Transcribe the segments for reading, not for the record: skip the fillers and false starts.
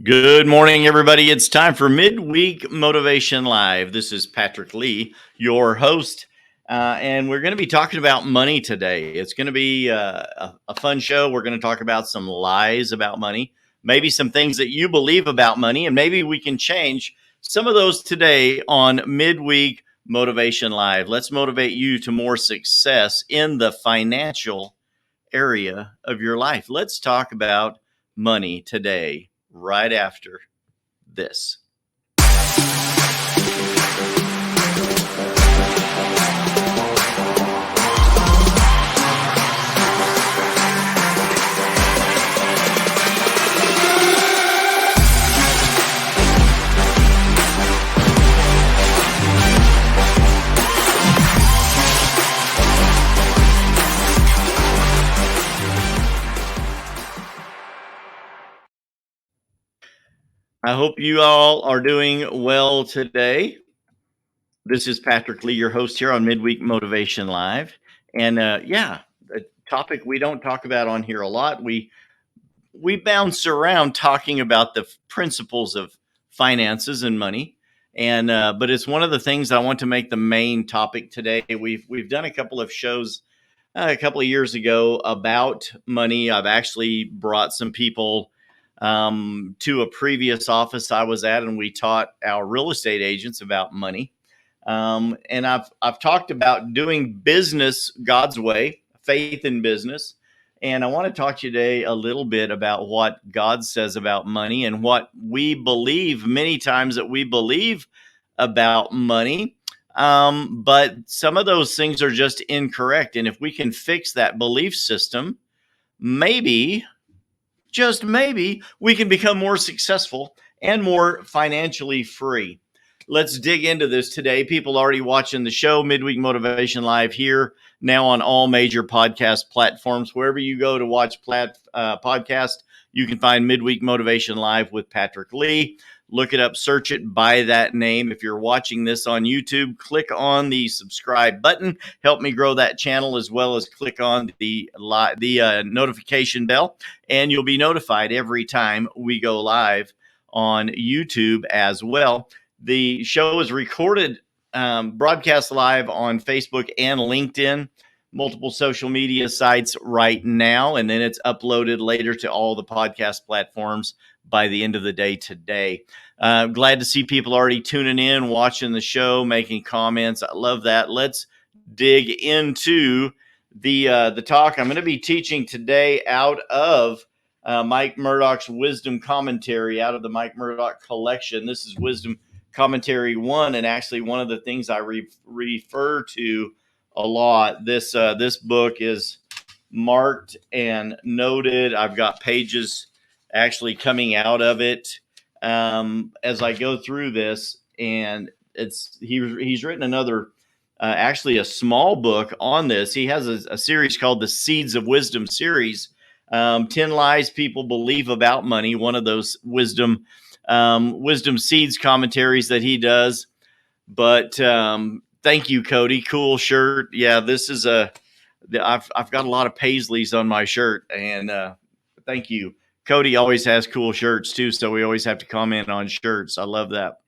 Good morning, everybody. It's time for Midweek Motivation Live. This is Patrick Lee, your host, and we're going to be talking about money today. It's going to be a fun show. We're going to talk about some lies about money, maybe some things that you believe about money, and maybe we can change some of those today on Midweek Motivation Live. Let's motivate you to more success in the financial area of your life. Let's talk about money today, right after this. I hope you all are doing well today. This is Patrick Lee, your host here on Midweek Motivation Live. And a topic we don't talk about on here a lot. We bounce around talking about the principles of finances and money, and but it's one of the things I want to make the main topic today. We've done a couple of shows a couple of years ago about money. I've actually brought some people to a previous office I was at, and we taught our real estate agents about money. And I've talked about doing business God's way, faith in business. And I want to talk to you today a little bit about what God says about money and what we believe many times that we believe about money. But some of those things are just incorrect. And if we can fix that belief system, maybe, just maybe, we can become more successful and more financially free. Let's dig into this today. People already watching the show, Midweek Motivation Live, here now on all major podcast platforms. Wherever you go to watch podcast, you can find Midweek Motivation Live with Patrick Lee. Look it up, search it by that name. If you're watching this on YouTube, click on the subscribe button. Help me grow that channel, as well as click on the notification bell, and you'll be notified every time we go live on YouTube as well. The show is recorded, broadcast live on Facebook and LinkedIn, multiple social media sites right now, and then it's uploaded later to all the podcast platforms by the end of the day today. Glad to see people already tuning in, watching the show, making comments. I love that. Let's dig into the talk. I'm going to be teaching today out of Mike Murdoch's Wisdom Commentary, out of the Mike Murdoch collection. This is Wisdom Commentary 1, and actually one of the things I refer to a lot. This book is marked and noted. I've got pages actually coming out of it as I go through this, and he's written another, actually a small book on this. He has a series called the Seeds of Wisdom series. 10 lies people believe about money. One of those wisdom seeds commentaries that he does. But thank you, Cody. Cool shirt. Yeah, this is I've got a lot of Paisleys on my shirt, and thank you. Cody always has cool shirts too, so we always have to comment on shirts. I love that.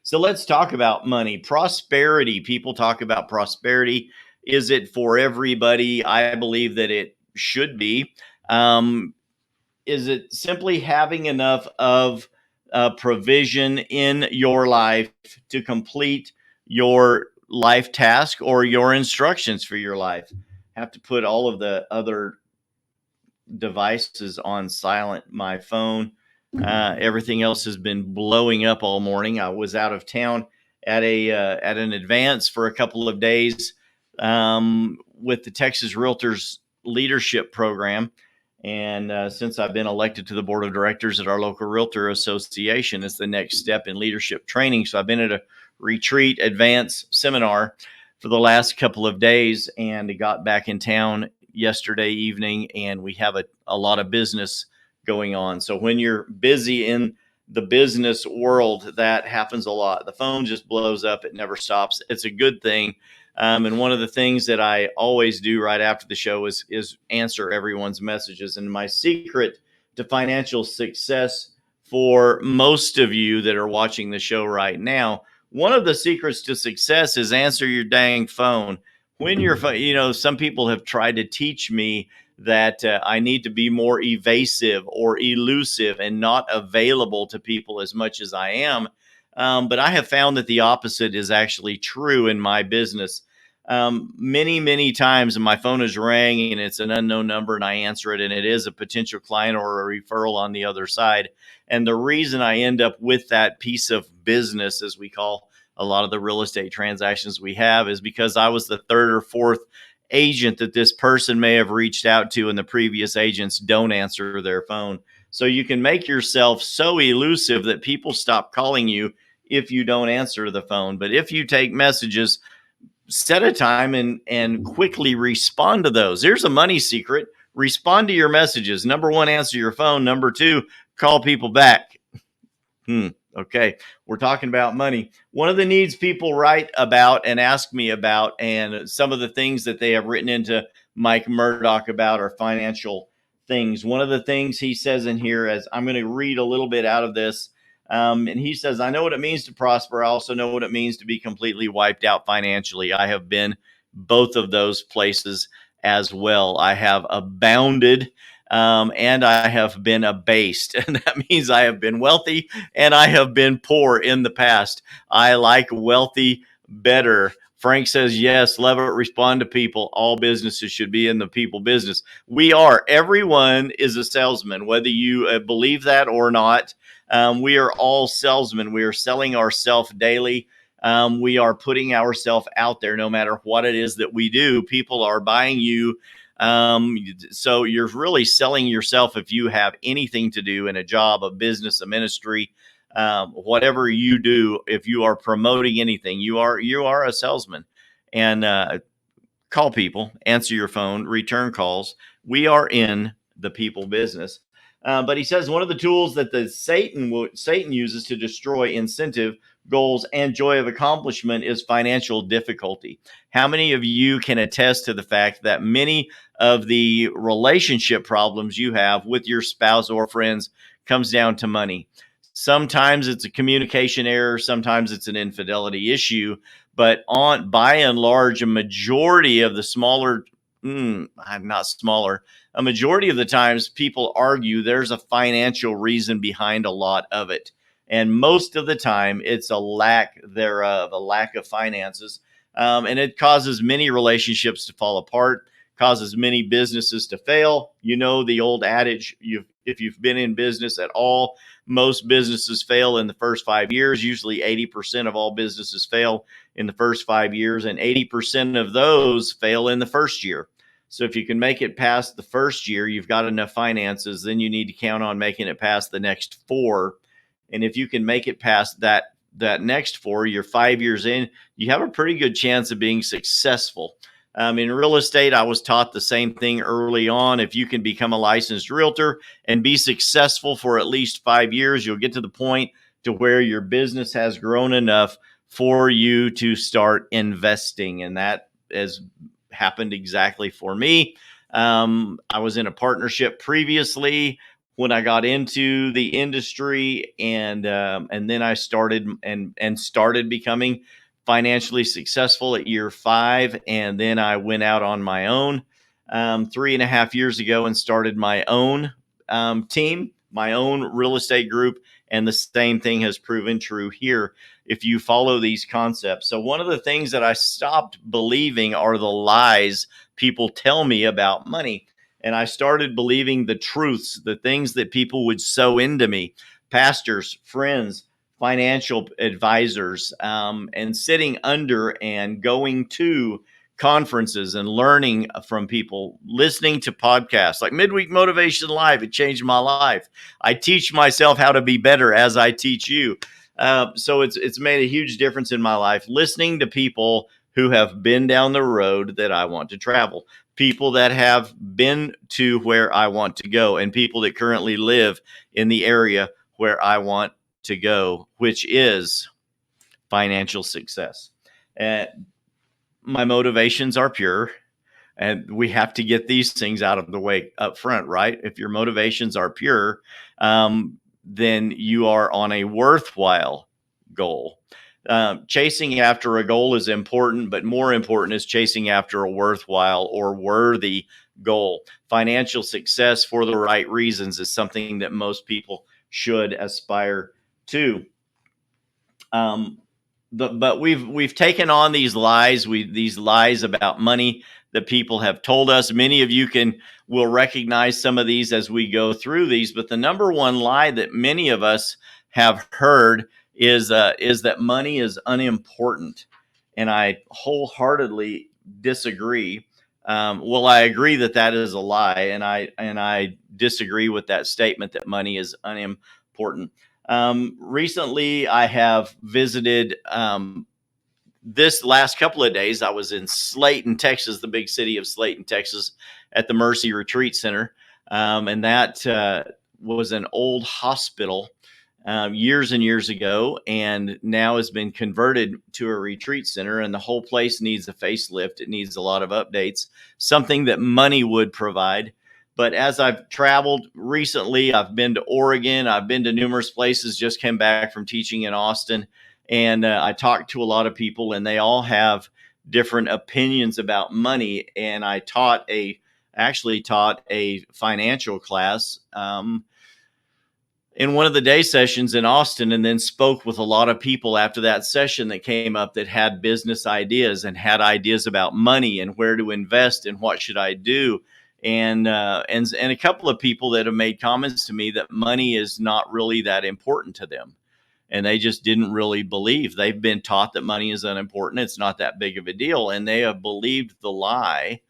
So let's talk about money. Prosperity. People talk about prosperity. Is it for everybody? I believe that it should be. Is it simply having enough of provision in your life to complete your life task or your instructions for your life? Have to put all of the other devices on silent. My phone, everything else has been blowing up all morning. I was out of town at an advance for a couple of days with the Texas Realtors Leadership Program. And since I've been elected to the board of directors at our local realtor association, it's the next step in leadership training. So I've been at a retreat advance seminar for the last couple of days, and got back in town yesterday evening, and we have a lot of business going on. So when you're busy in the business world, that happens a lot. The phone just blows up. It never stops. It's a good thing. And one of the things that I always do right after the show is answer everyone's messages. And my secret to financial success for most of you that are watching the show right now, one of the secrets to success is answer your dang phone. When you're, some people have tried to teach me that I need to be more evasive or elusive and not available to people as much as I am. But I have found that the opposite is actually true in my business. Many times my phone is ringing and it's an unknown number and I answer it and it is a potential client or a referral on the other side. And the reason I end up with that piece of business, as we call a lot of the real estate transactions we have, is because I was the third or fourth agent that this person may have reached out to, and the previous agents don't answer their phone. So you can make yourself so elusive that people stop calling you if you don't answer the phone. But if you take messages, set a time and quickly respond to those. Here's a money secret. Respond to your messages. Number one, answer your phone. Number two, call people back. Okay, we're talking about money. One of the needs people write about and ask me about, and some of the things that they have written into Mike Murdock about, are financial things. One of the things he says in here, as I'm going to read a little bit out of this, and he says, I know what it means to prosper. I also know what it means to be completely wiped out financially. I have been both of those places as well. I have abounded and I have been abased. And that means I have been wealthy and I have been poor in the past. I like wealthy better. Frank says, yes, love it, respond to people. All businesses should be in the people business. We are. Everyone is a salesman, whether you believe that or not. We are all salesmen. We are selling ourselves daily. We are putting ourselves out there no matter what it is that we do. People are buying you. So you're really selling yourself if you have anything to do in a job, a business, a ministry, whatever you do. If you are promoting anything, you are a salesman. And call people, answer your phone, return calls. We are in the people business. But he says one of the tools that Satan uses to destroy incentive, goals, and joy of accomplishment is financial difficulty. How many of you can attest to the fact that many of the relationship problems you have with your spouse or friends comes down to money? Sometimes it's a communication error, sometimes it's an infidelity issue, but by and large, a majority of the not smaller, a majority of the times people argue there's a financial reason behind a lot of it. And most of the time, it's a lack thereof, a lack of finances. And it causes many relationships to fall apart, causes many businesses to fail. You know, the old adage, if you've been in business at all, most businesses fail in the first 5 years. Usually 80% of all businesses fail in the first 5 years, and 80% of those fail in the first year. So if you can make it past the first year, you've got enough finances, then you need to count on making it past the next 4. And if you can make it past that next 4, you're 5 years in, you have a pretty good chance of being successful. In real estate, I was taught the same thing early on. If you can become a licensed realtor and be successful for at least 5 years, you'll get to the point to where your business has grown enough for you to start investing. And that has happened exactly for me. I was in a partnership previously when I got into the industry, and then I started started becoming financially successful at year 5, and then I went out on my own 3.5 years ago and started my own team, my own real estate group, and the same thing has proven true here if you follow these concepts. So one of the things that I stopped believing are the lies people tell me about money. And I started believing the truths, the things that people would sow into me, pastors, friends, financial advisors, and sitting under and going to conferences and learning from people, listening to podcasts like Midweek Motivation Live. It changed my life. I teach myself how to be better as I teach you. So it's made a huge difference in my life, listening to people who have been down the road that I want to travel, people that have been to where I want to go, and people that currently live in the area where I want to go, which is financial success. And my motivations are pure. And we have to get these things out of the way up front, right? If your motivations are pure, then you are on a worthwhile goal. Chasing after a goal is important, but more important is chasing after a worthwhile or worthy goal. Financial success for the right reasons is something that most people should aspire to. Um, but we've taken on these lies, these lies about money that people have told us. Many of you will recognize some of these as we go through these. But the number one lie that many of us have heard is that money is unimportant, and I wholeheartedly disagree. Well, I agree that that is a lie, and I disagree with that statement that money is unimportant. Recently, I have visited this last couple of days. I was in Slayton, Texas, the big city of Slayton, Texas, at the Mercy Retreat Center. And that was an old hospital years and years ago, and now has been converted to a retreat center. And the whole place needs a facelift. It needs a lot of updates, something that money would provide. But as I've traveled recently, I've been to Oregon, I've been to numerous places, just came back from teaching in Austin. And I talked to a lot of people, and they all have different opinions about money. And I actually taught a financial class in one of the day sessions in Austin, and then spoke with a lot of people after that session that came up that had business ideas and had ideas about money and where to invest and what should I do. And a couple of people that have made comments to me that money is not really that important to them, and they just didn't really believe. They've been taught that money is unimportant. It's not that big of a deal, and they have believed the lie.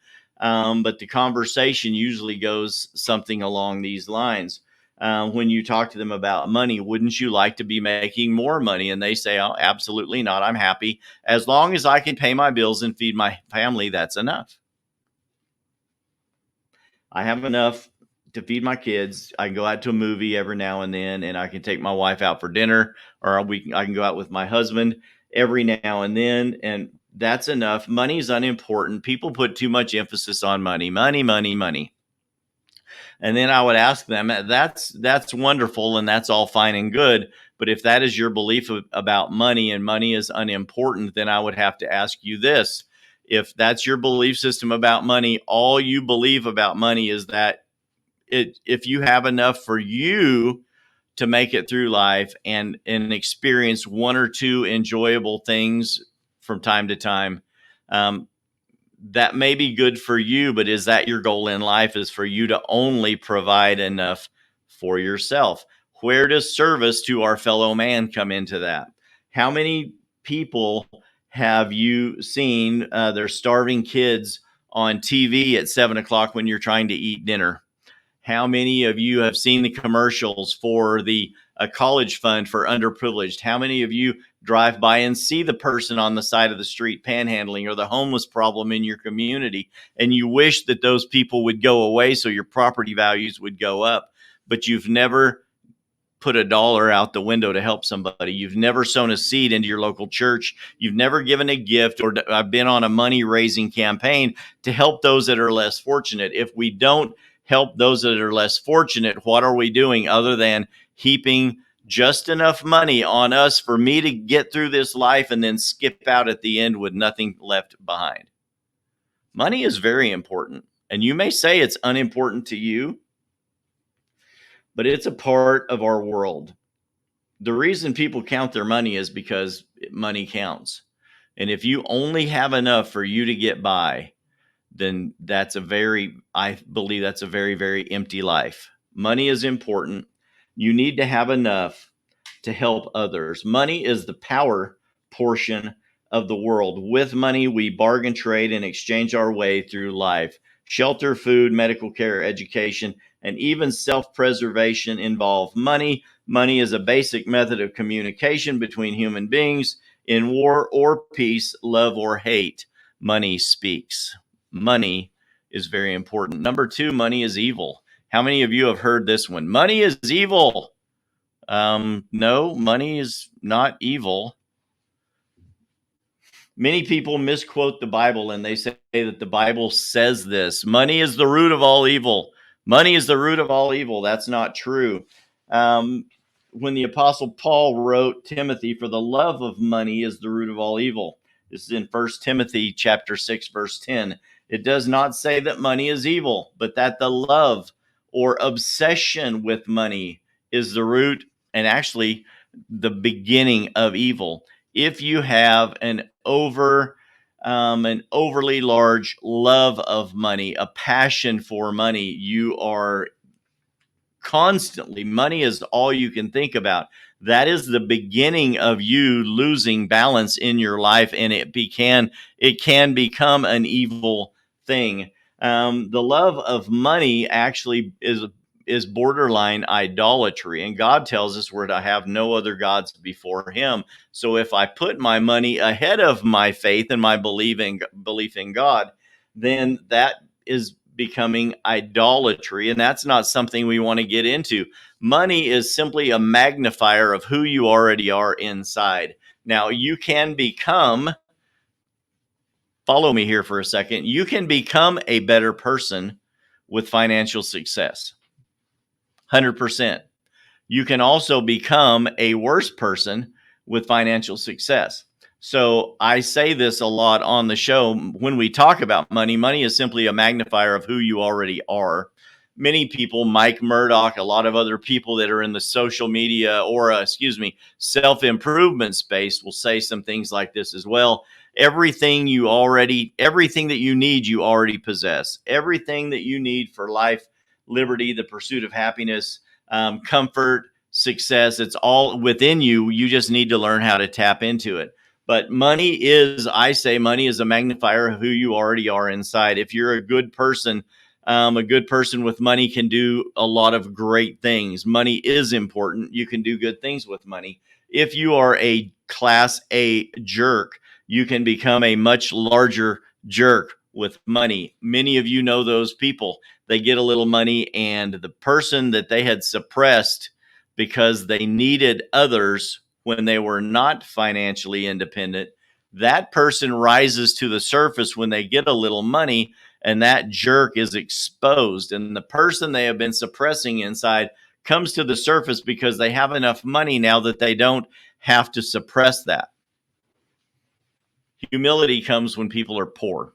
But the conversation usually goes something along these lines. When you talk to them about money, wouldn't you like to be making more money? And they say, oh, absolutely not. I'm happy. As long as I can pay my bills and feed my family, that's enough. I have enough to feed my kids. I can go out to a movie every now and then, and I can take my wife out for dinner, or I can go out with my husband every now and then, and that's enough. Money is unimportant. People put too much emphasis on money, money, money, money. And then I would ask them, that's wonderful, and that's all fine and good. But if that is your belief about money and money is unimportant, then I would have to ask you this. If that's your belief system about money, all you believe about money is that if you have enough for you to make it through life and experience one or two enjoyable things from time to time, um, that may be good for you, but is that your goal in life, is for you to only provide enough for yourself? Where does service to our fellow man come into that? How many people have you seen their starving kids on TV at 7 o'clock when you're trying to eat dinner? How many of you have seen the commercials for the college fund for underprivileged? How many of you drive by and see the person on the side of the street panhandling, or the homeless problem in your community, and you wish that those people would go away so your property values would go up, but you've never put a dollar out the window to help somebody? You've never sown a seed into your local church. You've never given a gift or been on a money raising campaign to help those that are less fortunate. If we don't help those that are less fortunate, what are we doing other than heaping just enough money on us for me to get through this life and then skip out at the end with nothing left behind? Money is very important, and you may say it's unimportant to you, but it's a part of our world. The reason people count their money is because money counts. And if you only have enough for you to get by, then I believe that's a very, very empty life. Money is important. You need to have enough to help others. Money is the power portion of the world. With money, we bargain, trade, and exchange our way through life. Shelter, food, medical care, education, and even self preservation involve money. Money is a basic method of communication between human beings in war or peace, love or hate. Money speaks. Money is very important. Number two, money is evil. How many of you have heard this one? Money is evil. No, money is not evil. Many people misquote the Bible, and they say that the Bible says this: money is the root of all evil. Money is the root of all evil. That's not true. when the Apostle Paul wrote Timothy, for the love of money is the root of all evil. This is in 1 Timothy chapter 6, verse 10. It does not say that money is evil, but that the love or obsession with money is the root and actually the beginning of evil. If you have an overly large love of money, a passion for money, you are constantly, money is all you can think about. That is the beginning of you losing balance in your life, and it can become an evil thing. The love of money actually is borderline idolatry, and God tells us we're to have no other gods before Him. So if I put my money ahead of my faith and my belief in God, then that is becoming idolatry, and that's not something we want to get into. Money is simply a magnifier of who you already are inside. Now, you can become, follow me here for a second, you can become a better person with financial success. 100%. You can also become a worse person with financial success. So I say this a lot on the show. When we talk about money, money is simply a magnifier of who you already are. Many people, Mike Murdoch, a lot of other people that are in the social media or, self-improvement space will say some things like this as well. Everything that you need, you already possess. Everything that you need for life, liberty, the pursuit of happiness, comfort, success. It's all within you. You just need to learn how to tap into it. But I say, money is a magnifier of who you already are inside. If you're a good person with money can do a lot of great things. Money is important. You can do good things with money. If you are a class A jerk, you can become a much larger jerk with money. Many of you know those people. They get a little money, and the person that they had suppressed because they needed others when they were not financially independent, that person rises to the surface when they get a little money, and that jerk is exposed. And the person they have been suppressing inside comes to the surface because they have enough money now that they don't have to suppress that. Humility comes when people are poor.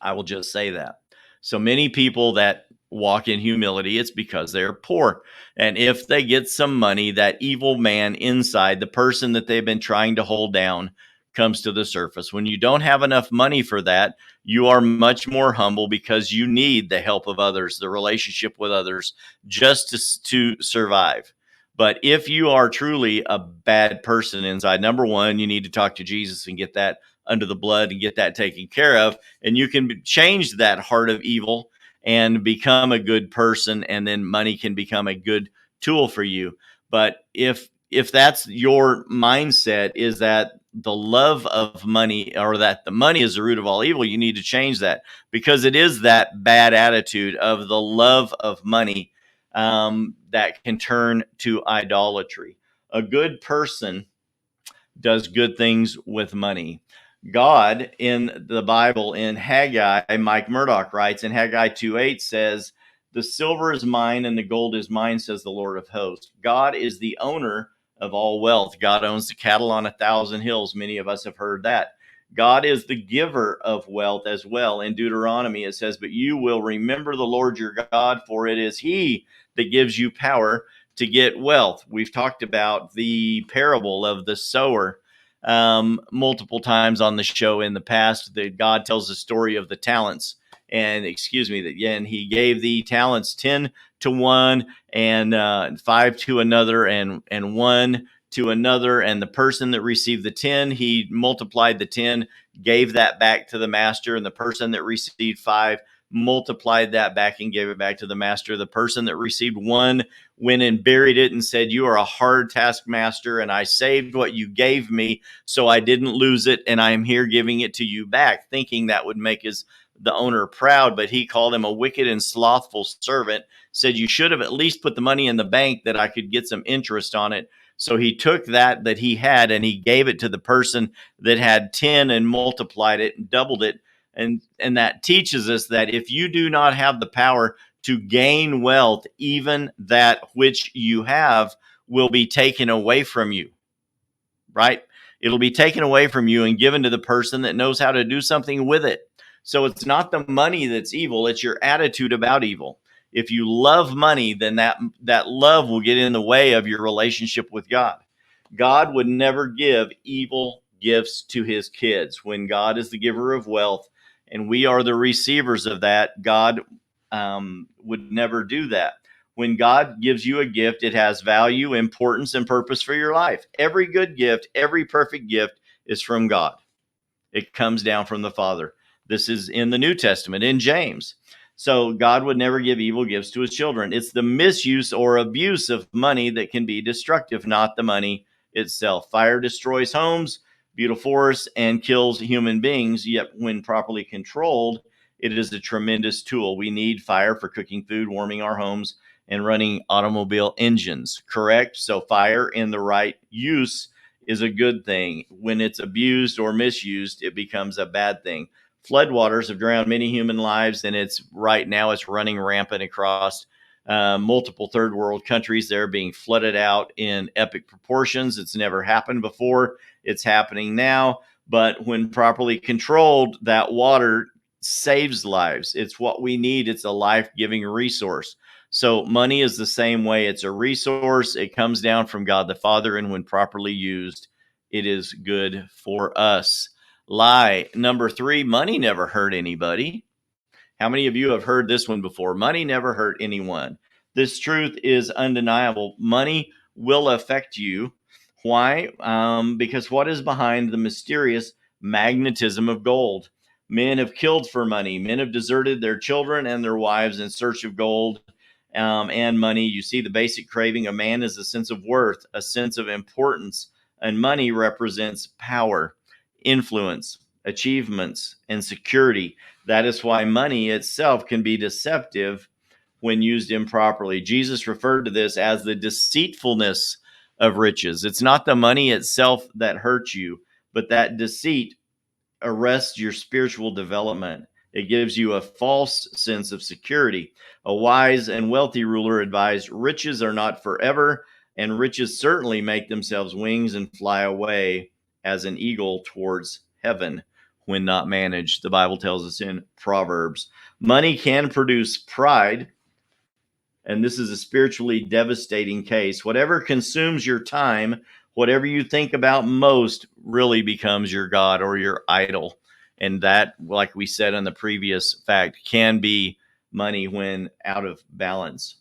I will just say that. So many people that walk in humility, it's because they're poor. And if they get some money, that evil man inside, the person that they've been trying to hold down, comes to the surface. When you don't have enough money for that, you are much more humble because you need the help of others, the relationship with others, just to survive. But if you are truly a bad person inside, number one, you need to talk to Jesus and get that under the blood and get that taken care of. And you can change that heart of evil and become a good person, and then money can become a good tool for you. But if that's your mindset, is that the love of money, or that the money is the root of all evil, you need to change that, because it is that bad attitude of the love of money that can turn to idolatry. A good person does good things with money. God in the Bible, in Haggai, Mike Murdoch writes in Haggai 2:8 says, "The silver is mine and the gold is mine, says the Lord of hosts." God is the owner of all wealth. God owns the cattle on 1,000 hills. Many of us have heard that. God is the giver of wealth as well. In Deuteronomy, it says, "But you will remember the Lord your God, for it is He that gives you power to get wealth." We've talked about the parable of the sower multiple times on the show in the past. That God tells the story of the talents, and and He gave the talents 10 to one, and 5 to another, and 1 to another. And the person that received the 10, he multiplied the 10, gave that back to the master. And the person that received 5 multiplied that back and gave it back to the master. The person that received 1 went and buried it and said, "You are a hard taskmaster, and I saved what you gave me, so I didn't lose it, and I am here giving it to you back," thinking that would make the owner proud. But he called him a wicked and slothful servant, said, "You should have at least put the money in the bank that I could get some interest on it." So he took that he had, and he gave it to the person that had 10 and multiplied it and doubled it. And that teaches us that if you do not have the power to gain wealth, even that which you have will be taken away from you, right? It'll be taken away from you and given to the person that knows how to do something with it. So it's not the money that's evil, it's your attitude about evil. If you love money, then that love will get in the way of your relationship with God. God would never give evil gifts to his kids. When God is the giver of wealth and we are the receivers of that, God would never do that. When God gives you a gift, it has value, importance, and purpose for your life. Every good gift, every perfect gift is from God. It comes down from the Father. This is in the New Testament, in James. So God would never give evil gifts to his children. It's the misuse or abuse of money that can be destructive, not the money itself. Fire destroys homes, beautiful forests, and kills human beings. Yet, when properly controlled, it is a tremendous tool. We need fire for cooking food, warming our homes, and running automobile engines, correct? So, fire in the right use is a good thing. When it's abused or misused, it becomes a bad thing. Floodwaters have drowned many human lives, and it's right now it's running rampant across multiple third world countries. They're being flooded out in epic proportions. It's never happened before. It's happening now. But when properly controlled, that water saves lives. It's what we need. It's a life-giving resource. So money is the same way. It's a resource. It comes down from God the Father, and when properly used, it is good for us. Lie number 3, money never hurt anybody. How many of you have heard this one before? Money never hurt anyone. This truth is undeniable. Money will affect you. Why? Because what is behind the mysterious magnetism of gold? Men have killed for money. Men have deserted their children and their wives in search of gold and money. You see, the basic craving of man is a sense of worth, a sense of importance, and money represents power, influence, achievements, and security. That is why money itself can be deceptive when used improperly. Jesus referred to this as the deceitfulness of riches. It's not the money itself that hurts you, but that deceit arrests your spiritual development. It gives you a false sense of security. A wise and wealthy ruler advised, riches are not forever, and riches certainly make themselves wings and fly away as an eagle towards heaven when not managed. The Bible tells us in Proverbs. Money can produce pride, and this is a spiritually devastating case. Whatever consumes your time, whatever you think about most, really becomes your God or your idol. And that, like we said in the previous fact, can be money when out of balance.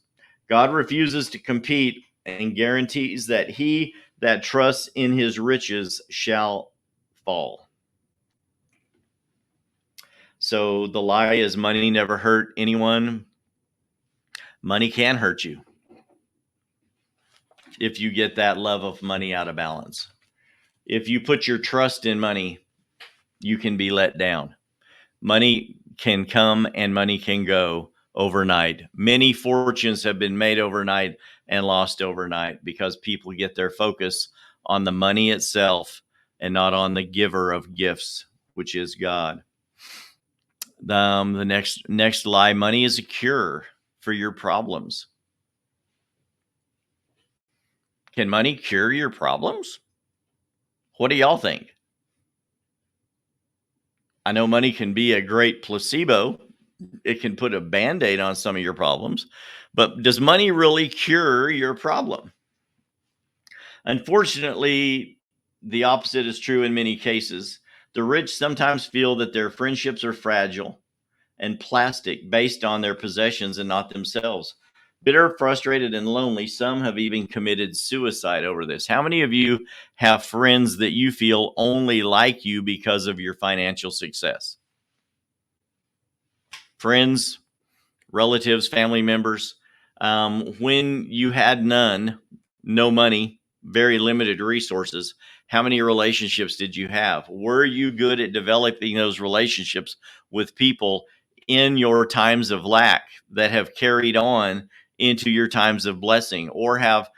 God refuses to compete and guarantees that he that trusts in his riches shall fall. So the lie is money never hurt anyone. Money can hurt you if you get that love of money out of balance. If you put your trust in money, you can be let down. Money can come and money can go overnight. Many fortunes have been made overnight and lost overnight because people get their focus on the money itself and not on the giver of gifts, which is God. The next lie: money is a cure for your problems. Can money cure your problems? What do y'all think? I know money can be a great placebo. It can put a band-aid on some of your problems, but does money really cure your problem? Unfortunately, the opposite is true in many cases. The rich sometimes feel that their friendships are fragile and plastic based on their possessions and not themselves. Bitter, frustrated, and lonely, some have even committed suicide over this. How many of you have friends that you feel only like you because of your financial success? Friends, relatives, family members. When you had none, no money, very limited resources, how many relationships did you have? Were you good at developing those relationships with people in your times of lack that have carried on into your times of blessing? Or have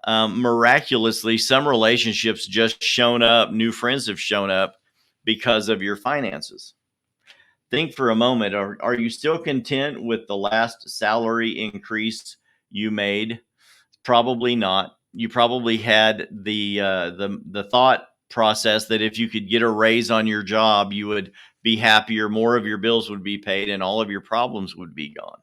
miraculously some relationships just shown up, new friends have shown up because of your finances? Think for a moment, are you still content with the last salary increase you made? Probably not. you probably had the thought process that if you could get a raise on your job, you would be happier, more of your bills would be paid, and all of your problems would be gone.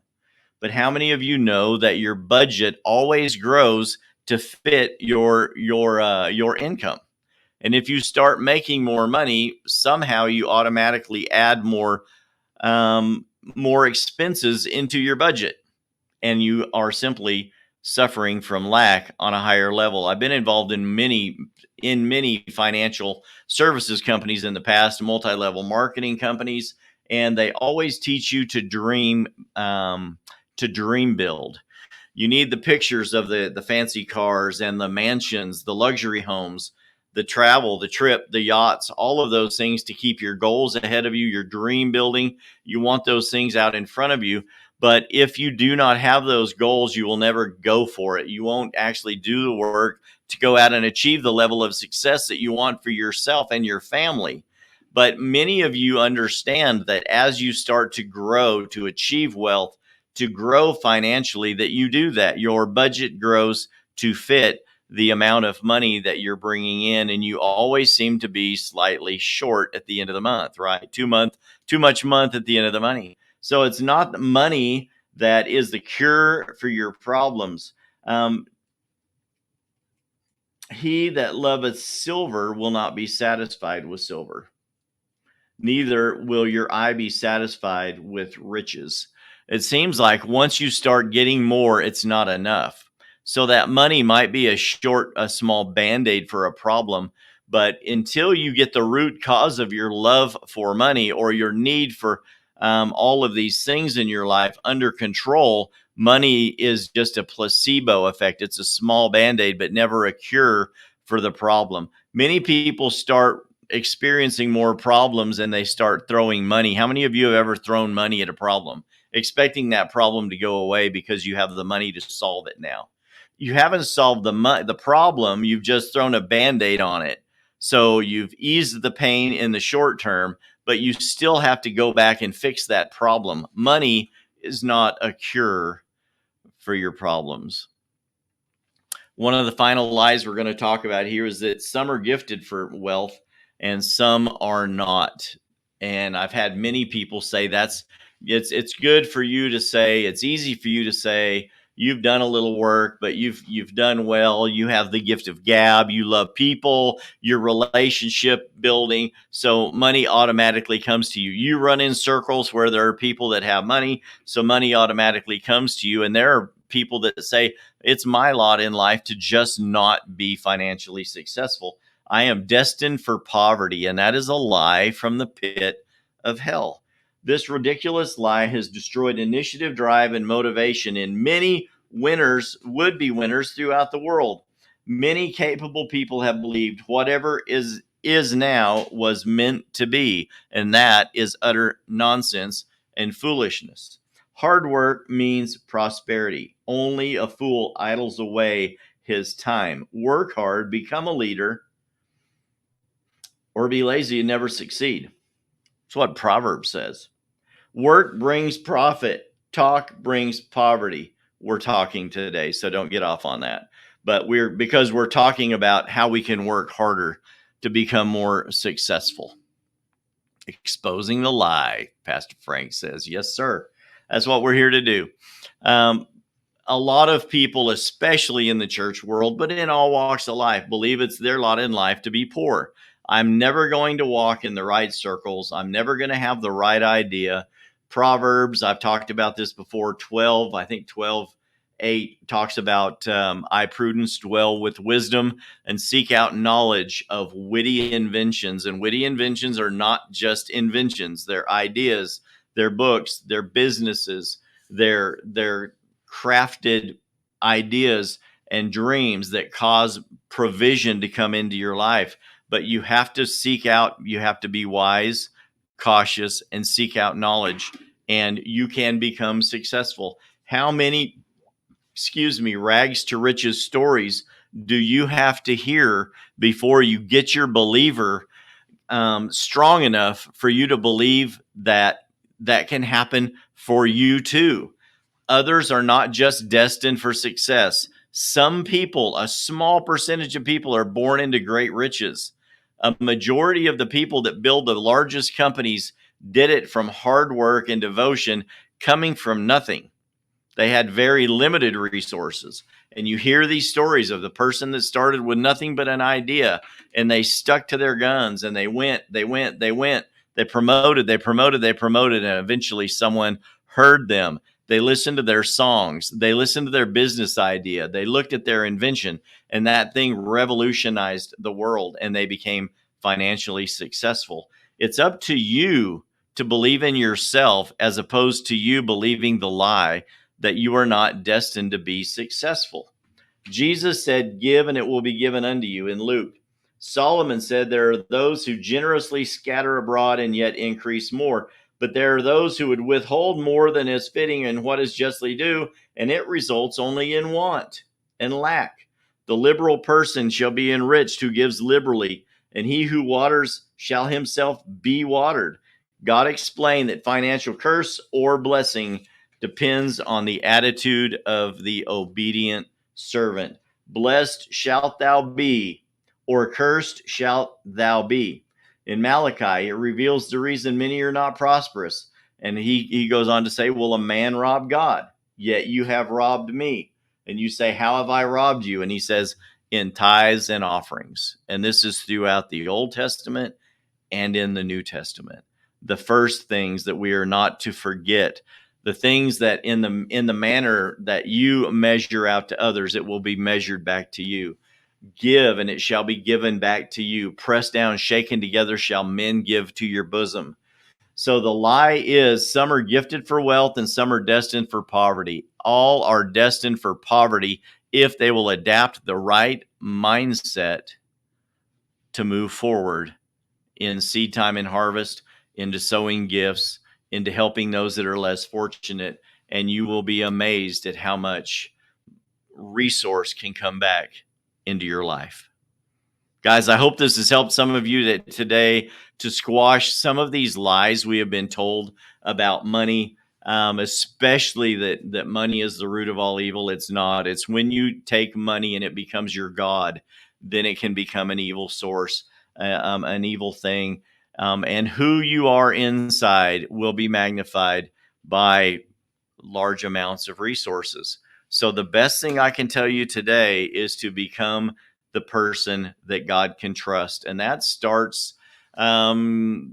But how many of you know that your budget always grows to fit your income? And if you start making more money, somehow you automatically add more expenses into your budget, and you are simply suffering from lack on a higher level. I've been involved in many financial services companies in the past, multi-level marketing companies, and they always teach you to dream build. You need the pictures of the fancy cars and the mansions, the luxury homes, the travel, the trip, the yachts, all of those things to keep your goals ahead of you, your dream building. You want those things out in front of you. But if you do not have those goals, you will never go for it. You won't actually do the work to go out and achieve the level of success that you want for yourself and your family. But many of you understand that as you start to grow, to achieve wealth, to grow financially, that you do that. Your budget grows to fit the amount of money that you're bringing in, and you always seem to be slightly short at the end of the month, right? Too much month at the end of the money. So it's not the money that is the cure for your problems. He that loveth silver will not be satisfied with silver, neither will your eye be satisfied with riches. It seems like once you start getting more, it's not enough. So that money might be a small band-aid for a problem, but until you get the root cause of your love for money or your need for all of these things in your life under control, money is just a placebo effect. It's a small band-aid, but never a cure for the problem. Many people start experiencing more problems and they start throwing money. How many of you have ever thrown money at a problem, expecting that problem to go away because you have the money to solve it now? You haven't solved the problem, you've just thrown a band-aid on it. So you've eased the pain in the short term, but you still have to go back and fix that problem. Money is not a cure for your problems. One of the final lies we're going to talk about here is that some are gifted for wealth and some are not. And I've had many people say it's good for you to say, it's easy for you to say you've done a little work, but you've done well. You have the gift of gab. You love people, your relationship building. So money automatically comes to you. You run in circles where there are people that have money. So money automatically comes to you. And there are people that say, it's my lot in life to just not be financially successful. I am destined for poverty, and that is a lie from the pit of hell. This ridiculous lie has destroyed initiative, drive, and motivation in many would-be winners throughout the world. Many capable people have believed whatever is now was meant to be, and that is utter nonsense and foolishness. Hard work means prosperity. Only a fool idles away his time. Work hard, become a leader, or be lazy and never succeed. That's what Proverbs says. Work brings profit. Talk brings poverty. We're talking today, so don't get off on that. But because we're talking about how we can work harder to become more successful. Exposing the lie, Pastor Frank says. Yes, sir. That's what we're here to do. A lot of people, especially in the church world, but in all walks of life, believe it's their lot in life to be poor. I'm never going to walk in the right circles. I'm never going to have the right idea. Proverbs, I've talked about this before, 12, I think 12:8 talks about I prudence dwell with wisdom and seek out knowledge of witty inventions. And witty inventions are not just inventions. They're ideas, they're books, they're businesses, they're crafted ideas and dreams that cause provision to come into your life. But you have to seek out, you have to be wise, cautious, and seek out knowledge, and you can become successful. How many, rags to riches stories do you have to hear before you get your believer strong enough for you to believe that that can happen for you too? Others are not just destined for success. Some people, a small percentage of people, are born into great riches. A majority of the people that build the largest companies did it from hard work and devotion, coming from nothing. They had very limited resources. And you hear these stories of the person that started with nothing but an idea, and they stuck to their guns, and they went, they promoted, and eventually someone heard them. They listened to their songs, they listened to their business idea, they looked at their invention, and that thing revolutionized the world, and they became financially successful. It's up to you to believe in yourself, as opposed to you believing the lie that you are not destined to be successful. Jesus said, "Give and it will be given unto you," in Luke. Solomon said, "There are those who generously scatter abroad and yet increase more, but there are those who would withhold more than is fitting and what is justly due, and it results only in want and lack. The liberal person shall be enriched who gives liberally, and he who waters shall himself be watered." God explained that financial curse or blessing depends on the attitude of the obedient servant. Blessed shalt thou be, or cursed shalt thou be. In Malachi, it reveals the reason many are not prosperous. And he goes on to say, "Will a man rob God? Yet you have robbed me." And you say, "How have I robbed you?" And he says, "In tithes and offerings." And this is throughout the Old Testament and in the New Testament. The first things that we are not to forget, the things that in the manner that you measure out to others, it will be measured back to you. Give and it shall be given back to you. Pressed down, shaken together shall men give to your bosom. So the lie is, some are gifted for wealth and some are destined for poverty. All are destined for poverty if they will adapt the right mindset to move forward in seed time and harvest, into sowing gifts, into helping those that are less fortunate. And you will be amazed at how much resource can come back into your life. Guys, I hope this has helped some of you today to squash some of these lies we have been told about money, especially that money is the root of all evil. It's not. It's when you take money and it becomes your God, then it can become an evil source, an evil thing. And who you are inside will be magnified by large amounts of resources. So the best thing I can tell you today is to become the person that God can trust. And that starts, the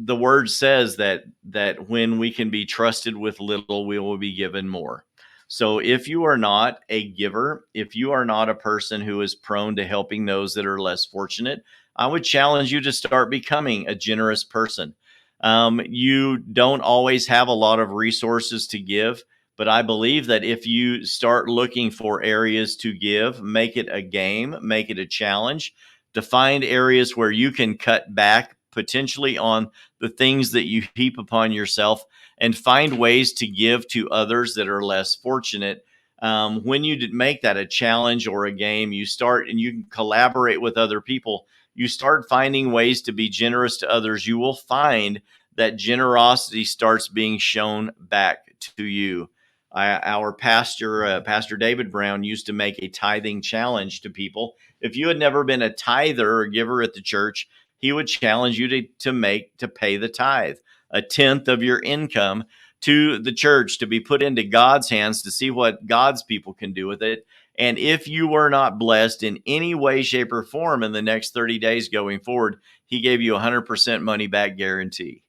word says that when we can be trusted with little, we will be given more. So if you are not a giver, if you are not a person who is prone to helping those that are less fortunate, I would challenge you to start becoming a generous person. You don't always have a lot of resources to give, but I believe that if you start looking for areas to give, make it a game, make it a challenge, to find areas where you can cut back potentially on the things that you heap upon yourself, and find ways to give to others that are less fortunate. When you make that a challenge or a game, you start and you can collaborate with other people. You start finding ways to be generous to others. You will find that generosity starts being shown back to you. Our pastor, Pastor David Brown, used to make a tithing challenge to people. If you had never been a tither or giver at the church, he would challenge you to pay the tithe, a tenth of your income, to the church, to be put into God's hands to see what God's people can do with it. And if you were not blessed in any way, shape, or form in the next 30 days going forward, he gave you 100% money back guarantee.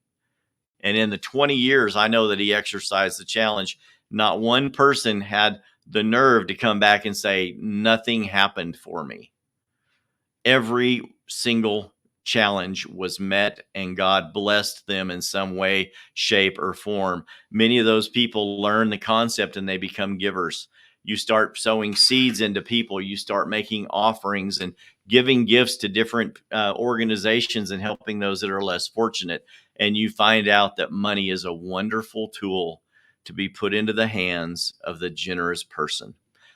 And in the 20 years, I know that he exercised the challenge. Not one person had the nerve to come back and say, "Nothing happened for me." Every single challenge was met, and God blessed them in some way, shape, or form. Many of those people learn the concept and they become givers. You start sowing seeds into people, you start making offerings and giving gifts to different organizations and helping those that are less fortunate. And you find out that money is a wonderful tool to be put into the hands of the generous person.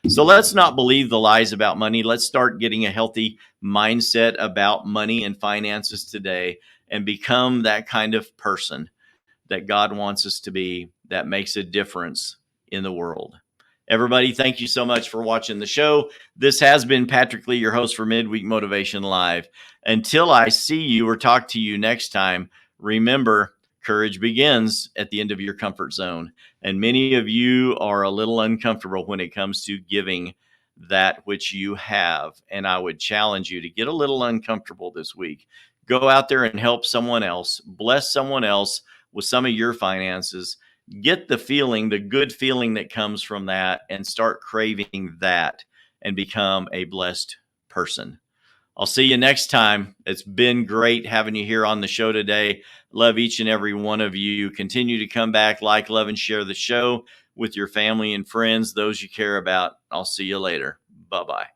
So let's not believe the lies about money. Let's start getting a healthy mindset about money and finances today and become that kind of person that God wants us to be, that makes a difference in the world. Everybody, thank you so much for watching the show. This has been Patrick Lee, your host for Midweek Motivation Live. Until I see you or talk to you next time, remember, courage begins at the end of your comfort zone. And many of you are a little uncomfortable when it comes to giving that which you have. And I would challenge you to get a little uncomfortable this week. Go out there and help someone else, bless someone else with some of your finances. Get the feeling, the good feeling that comes from that, and start craving that and become a blessed person. I'll see you next time. It's been great having you here on the show today. Love each and every one of you. Continue to come back, like, love, and share the show with your family and friends, those you care about. I'll see you later. Bye-bye.